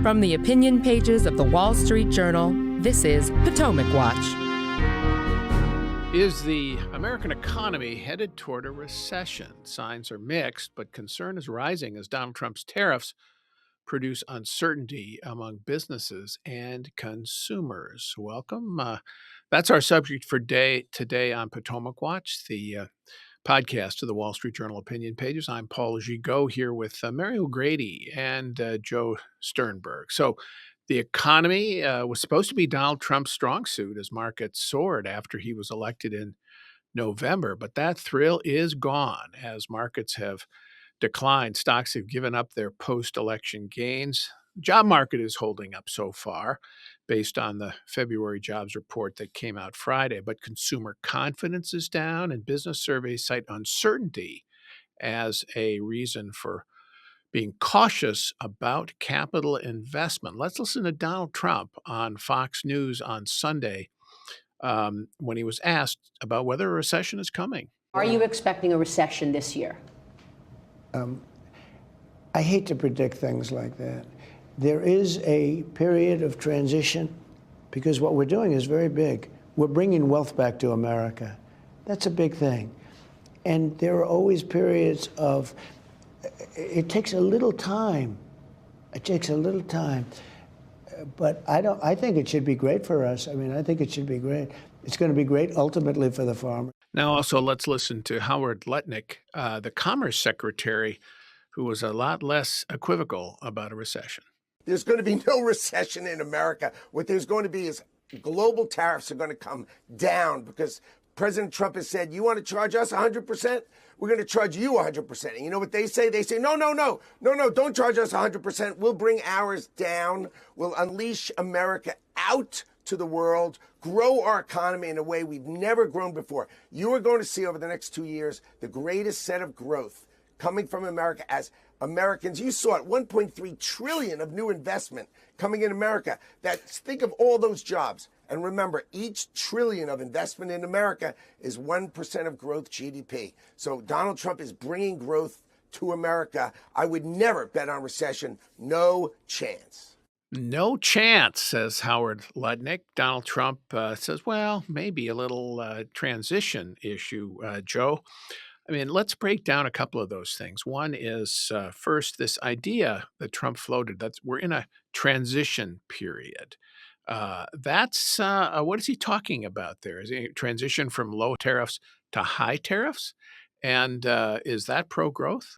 From the opinion pages of the Wall Street Journal, this is Potomac Watch. Is the American economy headed toward a recession? Signs are mixed, but concern is rising as Donald Trump's tariffs produce uncertainty among businesses and consumers. Welcome. That's our subject for today on Potomac Watch, the podcast of the Wall Street Journal opinion pages. I'm Paul Gigot here with Mary O'Grady and Joe Sternberg. So the economy was supposed to be Donald Trump's strong suit as markets soared after he was elected in November, but that thrill is gone as markets have declined. Stocks have given up their post-election gains. The job market is holding up so far based on the February jobs report that came out Friday, but consumer confidence is down and business surveys cite uncertainty as a reason for being cautious about capital investment. Let's listen to Donald Trump on Fox News on Sunday when he was asked about whether a recession is coming. Are you expecting a recession this year? I hate to predict things like that. There is a period of transition because what we're doing is very big. We're bringing wealth back to America. That's a big thing. And there are always periods of, it takes a little time. It takes a little time. But I think it should be great for us. I mean, I think it should be great. It's going to be great ultimately for the farmer. Now, also, let's listen to Howard Lutnick, the Commerce Secretary, who was a lot less equivocal about a recession. There's going to be no recession in America. What there's going to be is global tariffs are going to come down because President Trump has said, you want to charge us 100%? We're going to charge you 100%. And you know what they say? They say, no, don't charge us 100%. We'll bring ours down. We'll unleash America out to the world, grow our economy in a way we've never grown before. You are going to see over the next 2 years the greatest set of growth coming from America as Americans. You saw it, 1.3 trillion of new investment coming in America. Think of all those jobs. And remember, each trillion of investment in America is 1% of growth GDP. So Donald Trump is bringing growth to America. I would never bet on recession. No chance. No chance, says Howard Lutnick. Donald Trump says, well, maybe a little transition issue, Joe. I mean, let's break down a couple of those things. One is first, this idea that Trump floated, that we're in a transition period. That's what is he talking about there? Is he transition from low tariffs to high tariffs? And is that pro-growth?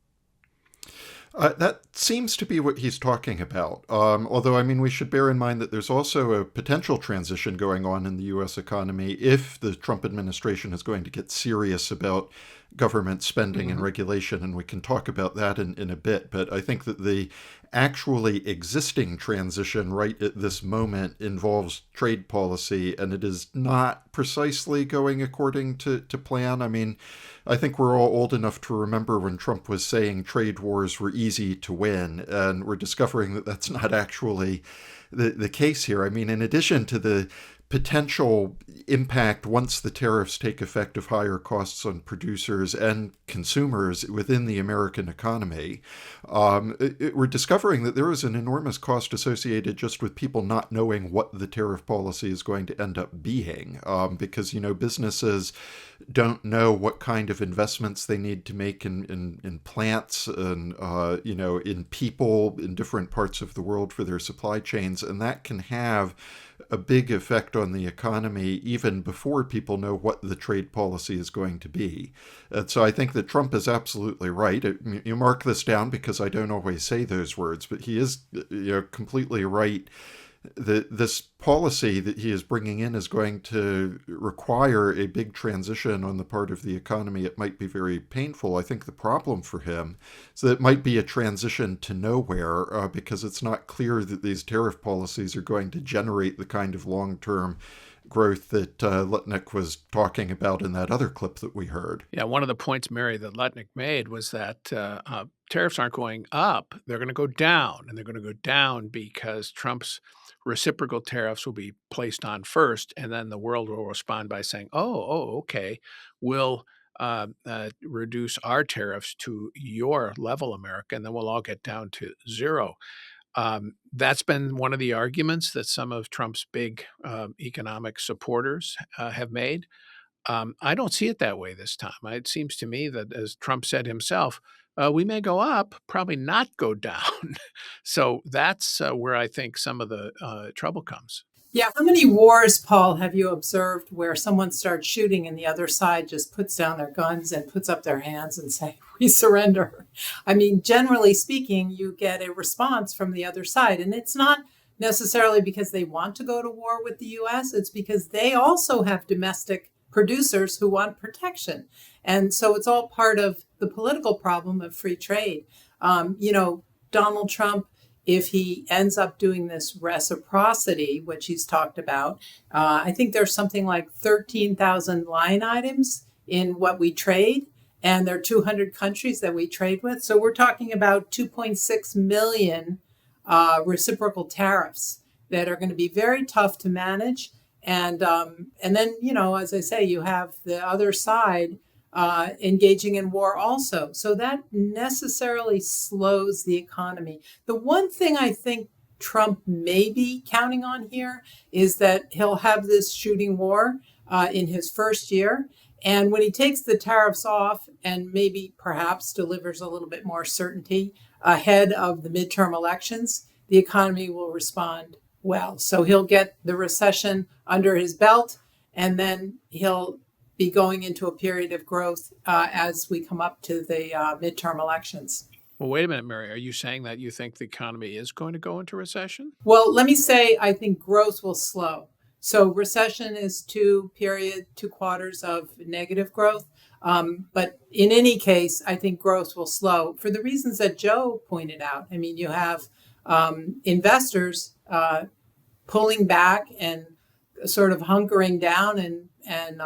That seems to be what he's talking about. Although, I mean, we should bear in mind that there's also a potential transition going on in the U.S. economy if the Trump administration is going to get serious about government spending and regulation, and we can talk about that in a bit. But I think that the actually existing transition right at this moment involves trade policy, and it is not precisely going according to plan. I mean, I think we're all old enough to remember when Trump was saying trade wars were easy to win, and we're discovering that that's not actually the case here. I mean, in addition to the potential impact once the tariffs take effect of higher costs on producers and consumers within the American economy, we're discovering that there is an enormous cost associated just with people not knowing what the tariff policy is going to end up being, because, you know, businesses don't know what kind of investments they need to make in plants and, in people in different parts of the world for their supply chains. And that can have a big effect on the economy even before people know what the trade policy is going to be. And so I think that Trump is absolutely right. You mark this down because I don't always say those words, but he is completely right. This policy that he is bringing in is going to require a big transition on the part of the economy. It might be very painful. I think the problem for him is that it might be a transition to nowhere because it's not clear that these tariff policies are going to generate the kind of long-term growth that Lutnick was talking about in that other clip that we heard. Yeah, one of the points, Mary, that Lutnick made was that tariffs aren't going up. They're going to go down, and they're going to go down because Trump's reciprocal tariffs will be placed on first, and then the world will respond by saying, okay, we'll reduce our tariffs to your level, America, and then we'll all get down to zero. That's been one of the arguments that some of Trump's big economic supporters have made. I don't see it that way this time. It seems to me that, as Trump said himself, we may go up, probably not go down. So that's where I think some of the trouble comes. Yeah, how many wars, Paul, have you observed where someone starts shooting and the other side just puts down their guns and puts up their hands and say, we surrender? I mean, generally speaking, you get a response from the other side. And it's not necessarily because they want to go to war with the US, it's because they also have domestic producers who want protection. And so it's all part of the political problem of free trade. Donald Trump, if he ends up doing this reciprocity, which he's talked about, I think there's something like 13,000 line items in what we trade, and there are 200 countries that we trade with. So we're talking about 2.6 million reciprocal tariffs that are going to be very tough to manage. And then, as I say, you have the other side engaging in war also. So that necessarily slows the economy. The one thing I think Trump may be counting on here is that he'll have this shooting war in his first year. And when he takes the tariffs off and maybe perhaps delivers a little bit more certainty ahead of the midterm elections, the economy will respond well. So he'll get the recession under his belt, and then he'll be going into a period of growth as we come up to the midterm elections. Well, wait a minute, Mary. Are you saying that you think the economy is going to go into recession? Well, let me say I think growth will slow. So recession is 2 quarters of negative growth. But in any case, I think growth will slow for the reasons that Joe pointed out. I mean, you have investors pulling back and sort of hunkering down and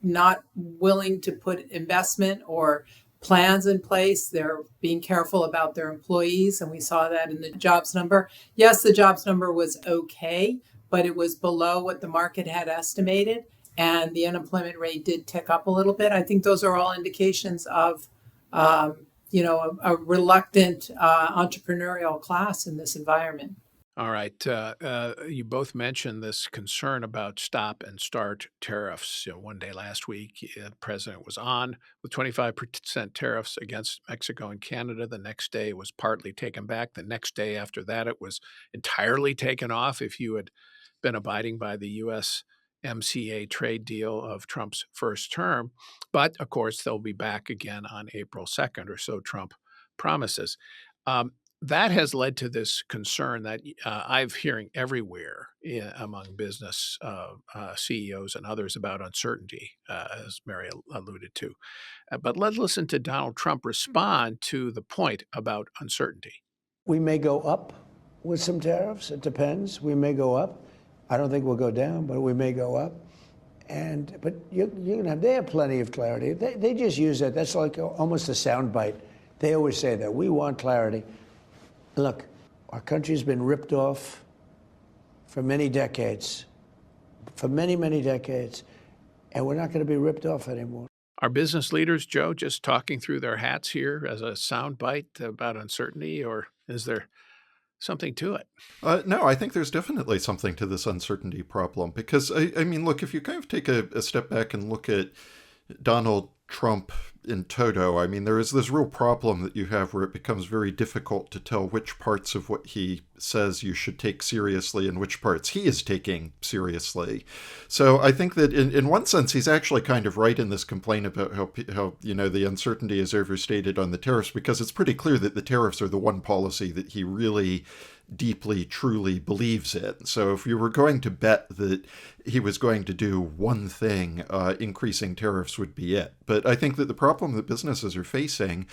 not willing to put investment or plans in place. They're being careful about their employees, and we saw that in the jobs number. Yes, the jobs number was okay, but it was below what the market had estimated, and the unemployment rate did tick up a little bit. I think those are all indications of a reluctant entrepreneurial class in this environment. All right. You both mentioned this concern about stop and start tariffs. One day last week, the president was on with 25% tariffs against Mexico and Canada. The next day, it was partly taken back. The next day after that, it was entirely taken off if you had been abiding by the USMCA trade deal of Trump's first term. But, of course, they'll be back again on April 2nd, or so Trump promises. That has led to this concern that I'm hearing everywhere among business CEOs and others about uncertainty, as Mary alluded to. But let's listen to Donald Trump respond to the point about uncertainty. We may go up with some tariffs. It depends. We may go up. I don't think we'll go down, but we may go up. But they have plenty of clarity. They just use that. That's like almost a soundbite. They always say that. We want clarity. Look, our country's been ripped off for many decades, and we're not going to be ripped off anymore. Are business leaders, Joe, just talking through their hats here as a soundbite about uncertainty, or is there something to it? No, I think there's definitely something to this uncertainty problem because, I mean, look, if you kind of take a step back and look at Donald Trump in toto, I mean, there is this real problem that you have where it becomes very difficult to tell which parts of what he says you should take seriously and which parts he is taking seriously. So I think that in one sense, he's actually kind of right in this complaint about how the uncertainty is overstated on the tariffs, because it's pretty clear that the tariffs are the one policy that he really deeply, truly believes in. So if you were going to bet that he was going to do one thing, increasing tariffs would be it. But I think that the problem that businesses are facing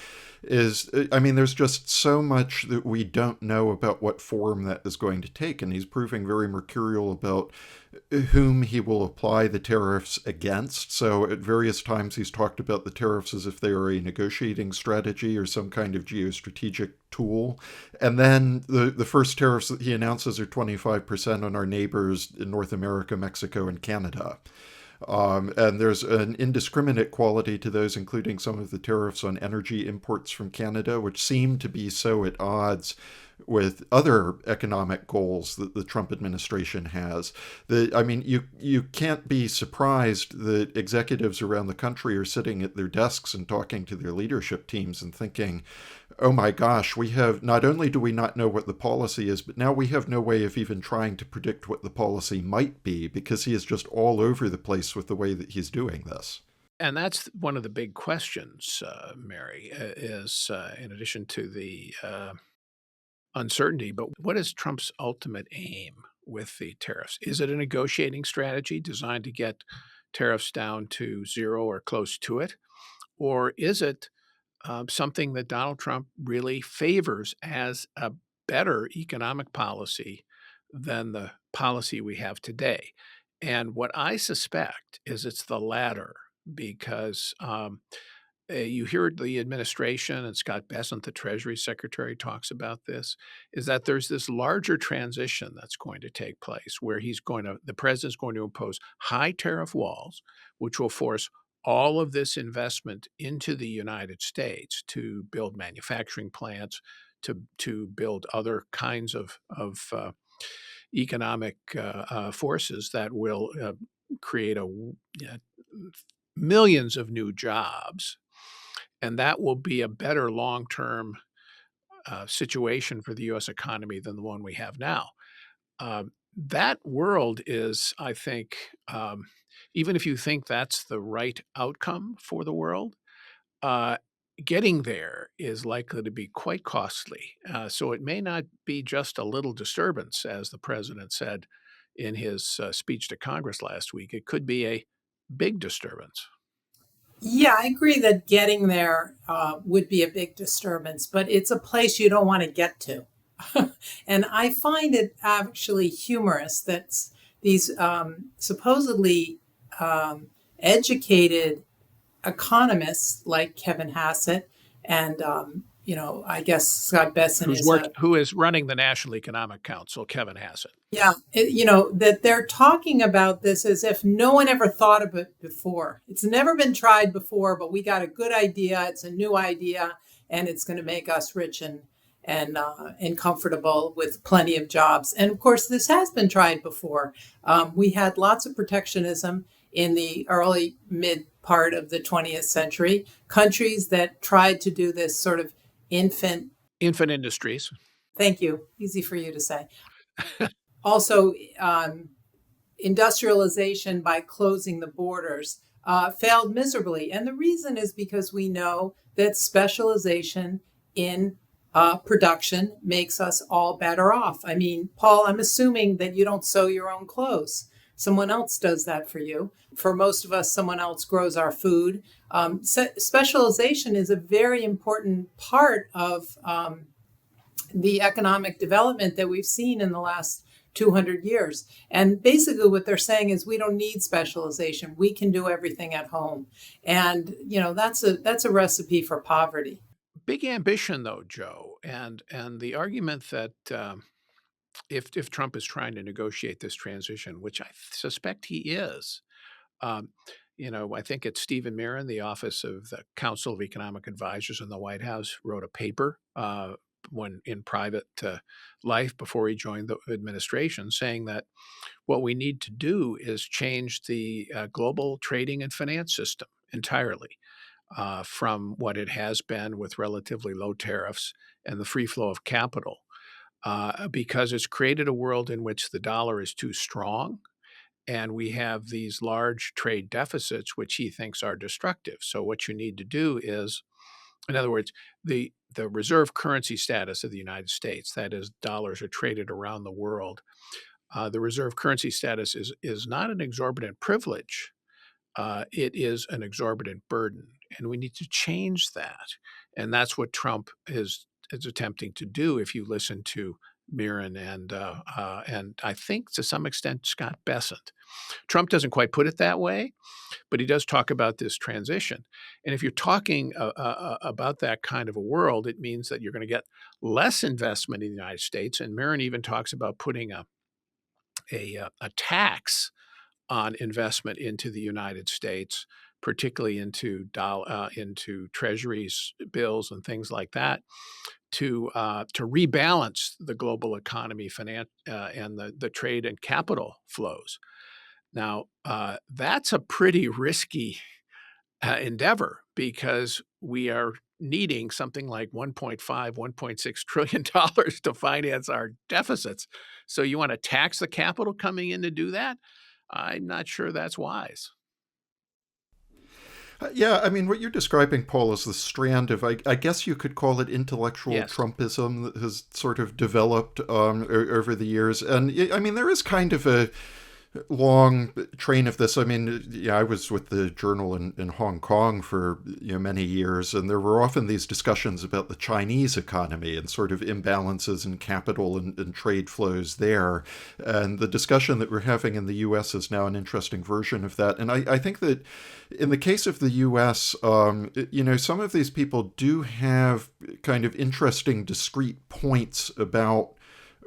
is, I mean, there's just so much that we don't know about what form that is going to take. And he's proving very mercurial about whom he will apply the tariffs against. So at various times he's talked about the tariffs as if they are a negotiating strategy or some kind of geostrategic tool. And then the first tariffs that he announces are 25% on our neighbors in North America, Mexico, and Canada. And there's an indiscriminate quality to those, including some of the tariffs on energy imports from Canada, which seem to be so at odds with other economic goals that the Trump administration has. You can't be surprised that executives around the country are sitting at their desks and talking to their leadership teams and thinking, oh my gosh, we have, not only do we not know what the policy is, but now we have no way of even trying to predict what the policy might be, because he is just all over the place with the way that he's doing this. And that's one of the big questions, Mary, is in addition to the uncertainty, but what is Trump's ultimate aim with the tariffs? Is it a negotiating strategy designed to get tariffs down to zero or close to it? Or is it something that Donald Trump really favors as a better economic policy than the policy we have today? And what I suspect is it's the latter, because you hear the administration and Scott Bessent, the Treasury Secretary, talks about this, is that there's this larger transition that's going to take place where the president's going to impose high tariff walls, which will force all of this investment into the United States to build manufacturing plants, to build other kinds of economic forces that will create millions of new jobs. And that will be a better long-term situation for the U.S. economy than the one we have now. That world is, I think, even if you think that's the right outcome for the world, getting there is likely to be quite costly. So it may not be just a little disturbance, as the president said in his speech to Congress last week. It could be a big disturbance. Yeah, I agree that getting there would be a big disturbance, but it's a place you don't want to get to. And I find it actually humorous that these supposedly educated economists like Kevin Hassett and, I guess Scott Bessent who is running the National Economic Council, Kevin Hassett. Yeah, that they're talking about this as if no one ever thought of it before. It's never been tried before, but we got a good idea. It's a new idea, and it's going to make us rich and comfortable with plenty of jobs. And of course, this has been tried before. We had lots of protectionism in the early mid part of the 20th century. Countries that tried to do this sort of infant industries. Thank you. Easy for you to say. Also, industrialization by closing the borders failed miserably. And the reason is because we know that specialization in production makes us all better off. I mean, Paul, I'm assuming that you don't sew your own clothes. Someone else does that for you. For most of us, someone else grows our food. Specialization is a very important part of the economic development that we've seen in the last 200 years. And basically what they're saying is we don't need specialization. We can do everything at home. And, that's a recipe for poverty. Big ambition, though, Joe. And the argument that if Trump is trying to negotiate this transition, which I suspect he is, I think it's Stephen Mirren, the Office of the Council of Economic Advisors in the White House, wrote a paper when in private life before he joined the administration, saying that what we need to do is change the global trading and finance system entirely from what it has been with relatively low tariffs and the free flow of capital, because it's created a world in which the dollar is too strong. And we have these large trade deficits, which he thinks are destructive. So what you need to do is, in other words, the reserve currency status of the United States, that is, dollars are traded around the world. The reserve currency status is not an exorbitant privilege. It is an exorbitant burden. And we need to change that. And that's what Trump is attempting to do, if you listen to Mirren and I think to some extent Scott Bessent. Trump doesn't quite put it that way, but he does talk about this transition. And if you're talking about that kind of a world, it means that you're going to get less investment in the United States. And Mirren even talks about putting a tax on investment into the United States, particularly into treasuries bills and things like that, to rebalance the global economy, and the trade and capital flows. Now, that's a pretty risky endeavor, because we are needing something like 1.5, $1.6 trillion to finance our deficits. So you want to tax the capital coming in to do that? I'm not sure that's wise. Yeah, I mean, what you're describing, Paul, is the strand of, I guess you could call it intellectual Yes. Trumpism that has sort of developed over the years. And I mean, there is kind of a long train of this. I mean, yeah, I was with the Journal in Hong Kong for many years, and there were often these discussions about the Chinese economy and sort of imbalances in capital and trade flows there. And the discussion that we're having in the U.S. is now an interesting version of that. And I think that in the case of the U.S., some of these people do have kind of interesting discrete points about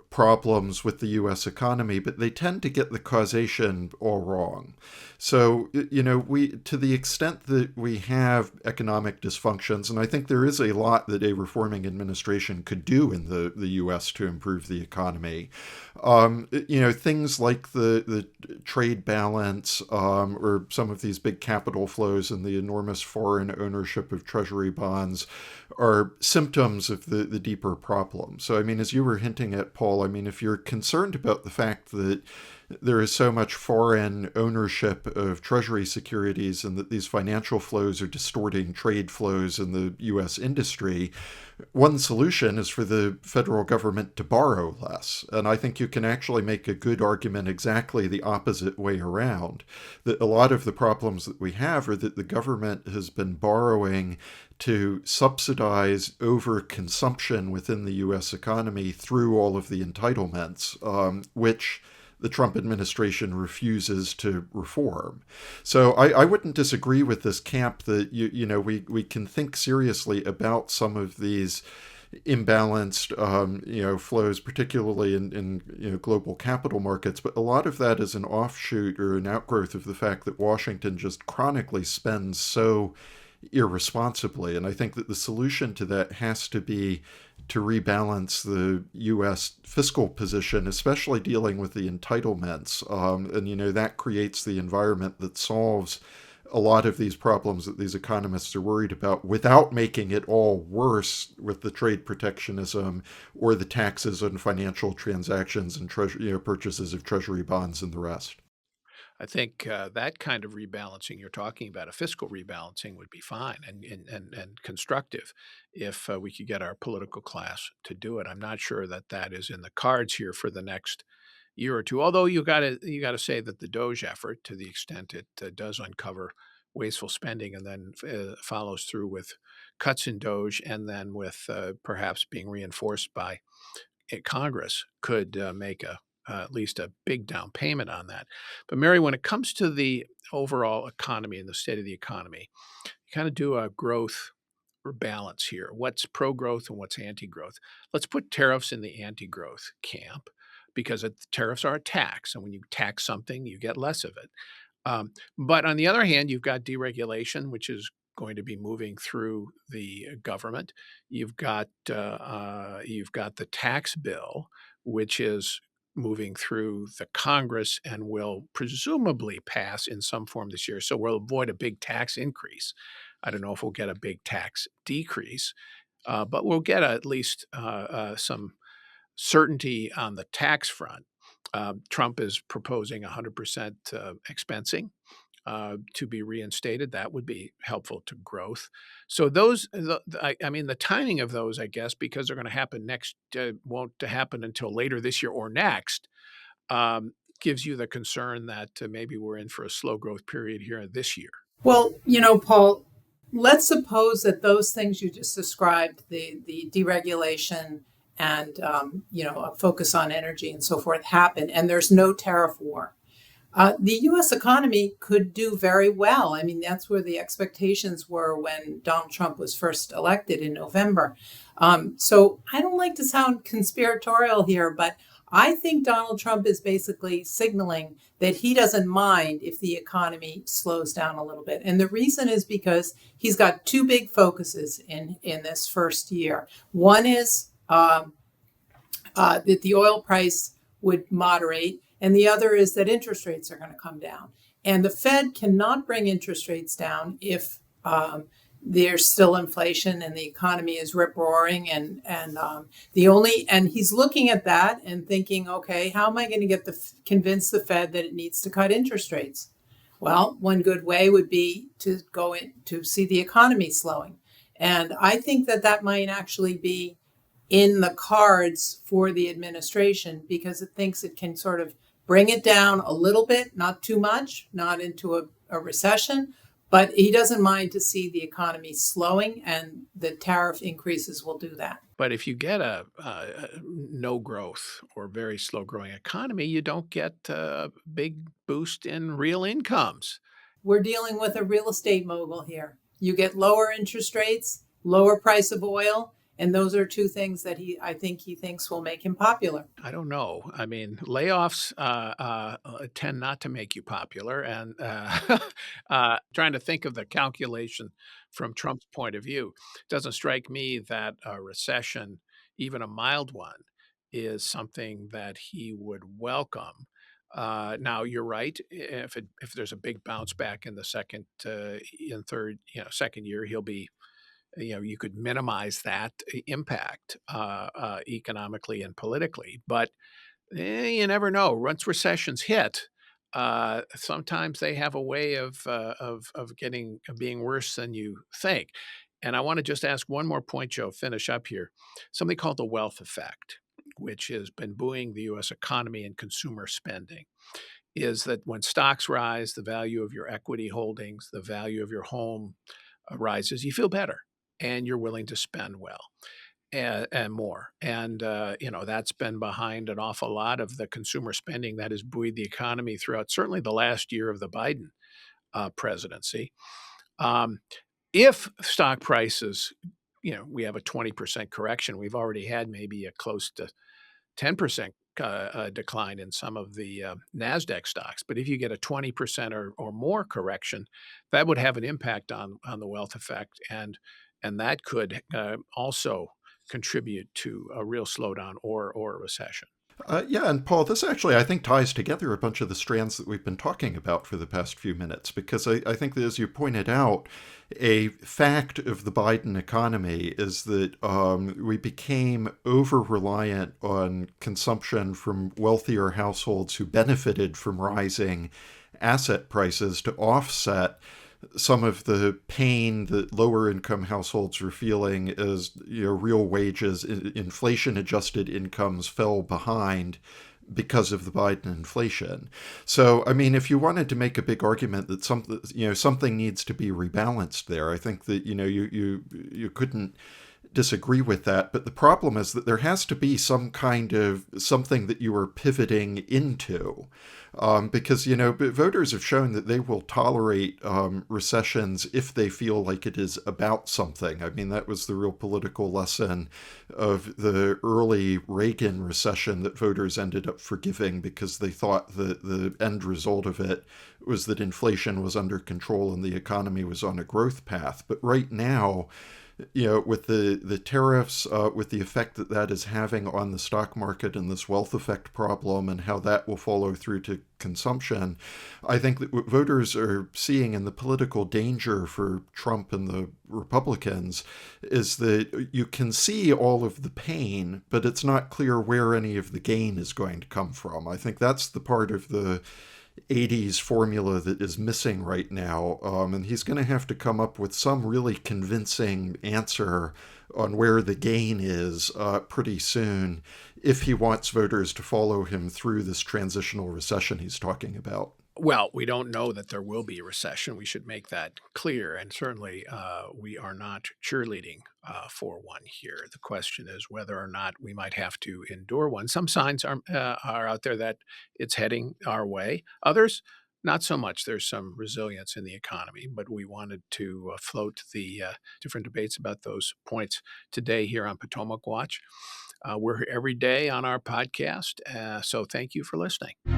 problems with the U.S. economy, but they tend to get the causation all wrong. So, to the extent that we have economic dysfunctions, and I think there is a lot that a reforming administration could do in the U.S. to improve the economy, things like the trade balance, or some of these big capital flows and the enormous foreign ownership of treasury bonds are symptoms of the deeper problem. So, I mean, as you were hinting at, Paul, I mean, if you're concerned about the fact that there is so much foreign ownership of treasury securities and that these financial flows are distorting trade flows in the U.S. industry, one solution is for the federal government to borrow less. And I think you can actually make a good argument exactly the opposite way around, that a lot of the problems that we have are that the government has been borrowing to subsidize overconsumption within the U.S. economy through all of the entitlements, which the Trump administration refuses to reform. So I wouldn't disagree with this camp that we can think seriously about some of these imbalanced flows, particularly in global capital markets. But a lot of that is an offshoot or an outgrowth of the fact that Washington just chronically spends so irresponsibly. And I think that the solution to that has to be to rebalance the U.S. fiscal position, especially dealing with the entitlements. That creates the environment that solves a lot of these problems that these economists are worried about without making it all worse with the trade protectionism or the taxes on financial transactions and purchases of treasury bonds and the rest. I think that kind of rebalancing you're talking about, a fiscal rebalancing, would be fine and constructive if we could get our political class to do it. I'm not sure that is in the cards here for the next year or two. Although you got to say that the Doge effort, to the extent it does uncover wasteful spending and then follows through with cuts in Doge, and then with perhaps being reinforced by Congress, could make at least a big down payment on that. But Mary, when it comes to the overall economy and the state of the economy, you kind of do a growth or balance here. What's pro-growth and what's anti-growth? Let's put tariffs in the anti-growth camp, because tariffs are a tax, and when you tax something, you get less of it. But on the other hand, you've got deregulation, which is going to be moving through the government. You've got the tax bill, which is moving through the Congress and will presumably pass in some form this year. So we'll avoid a big tax increase. I don't know if we'll get a big tax decrease, but we'll get at least some certainty on the tax front. Trump is proposing 100% expensing to be reinstated. That would be helpful to growth. So the timing of those, I guess, because they're going to happen won't happen until later this year or next, gives you the concern that maybe we're in for a slow growth period here this year. Well, Paul, let's suppose that those things you just described, the deregulation and a focus on energy and so forth, happen, and there's no tariff war. The U.S. economy could do very well. I mean, that's where the expectations were when Donald Trump was first elected in November. So I don't like to sound conspiratorial here, but I think Donald Trump is basically signaling that he doesn't mind if the economy slows down a little bit. And the reason is because he's got two big focuses in this first year. One is that the oil price would moderate, and the other is that interest rates are going to come down. And the Fed cannot bring interest rates down if there's still inflation and the economy is rip roaring, and he's looking at that and thinking, okay, how am I going to convince the Fed that it needs to cut interest rates? Well, one good way would be to go in to see the economy slowing, and I think that might actually be in the cards for the administration because it thinks it can sort of bring it down a little bit, not too much, not into a recession, but he doesn't mind to see the economy slowing, and the tariff increases will do that. But if you get a no growth or very slow growing economy, you don't get a big boost in real incomes. We're dealing with a real estate mogul here. You get lower interest rates, lower price of oil, and those are two things that I think he thinks will make him popular. I don't know. I mean, layoffs tend not to make you popular. And trying to think of the calculation from Trump's point of view, it doesn't strike me that a recession, even a mild one, is something that he would welcome. Now, you're right. If there's a big bounce back in the second and third, second year, he'll be you could minimize that impact economically and politically, but you never know. Once recessions hit, sometimes they have a way of being worse than you think. And I want to just ask one more point, Joe. Finish up here. Something called the wealth effect, which has been buoying the U.S. economy and consumer spending, is that when stocks rise, the value of your equity holdings, the value of your home rises. You feel better, and you're willing to spend well and more. And, that's been behind an awful lot of the consumer spending that has buoyed the economy throughout certainly the last year of the Biden presidency. If stock prices, we have a 20% correction, we've already had maybe a close to 10% decline in some of the NASDAQ stocks. But if you get a 20% or more correction, that would have an impact on the wealth effect. And that could also contribute to a real slowdown or a recession. Yeah, and Paul, this actually, I think, ties together a bunch of the strands that we've been talking about for the past few minutes, because I think that, as you pointed out, a fact of the Biden economy is that we became over-reliant on consumption from wealthier households who benefited from rising asset prices to offset some of the pain that lower income households were feeling as real wages, inflation adjusted incomes fell behind because of the Biden inflation. So, I mean, if you wanted to make a big argument that something needs to be rebalanced there, I think that you couldn't disagree with that. But the problem is that there has to be some kind of something that you are pivoting into. Because, voters have shown that they will tolerate recessions if they feel like it is about something. I mean, that was the real political lesson of the early Reagan recession that voters ended up forgiving because they thought that the end result of it was that inflation was under control and the economy was on a growth path. But right now, with the tariffs, with the effect that is having on the stock market and this wealth effect problem and how that will follow through to consumption, I think that what voters are seeing in the political danger for Trump and the Republicans is that you can see all of the pain, but it's not clear where any of the gain is going to come from. I think that's the part of the 80s formula that is missing right now, and he's going to have to come up with some really convincing answer on where the gain is pretty soon if he wants voters to follow him through this transitional recession he's talking about. Well, we don't know that there will be a recession. We should make that clear. And certainly we are not cheerleading for one here. The question is whether or not we might have to endure one. Some signs are out there that it's heading our way. Others, not so much. There's some resilience in the economy, but we wanted to float the different debates about those points today here on Potomac Watch. We're here every day on our podcast. So thank you for listening.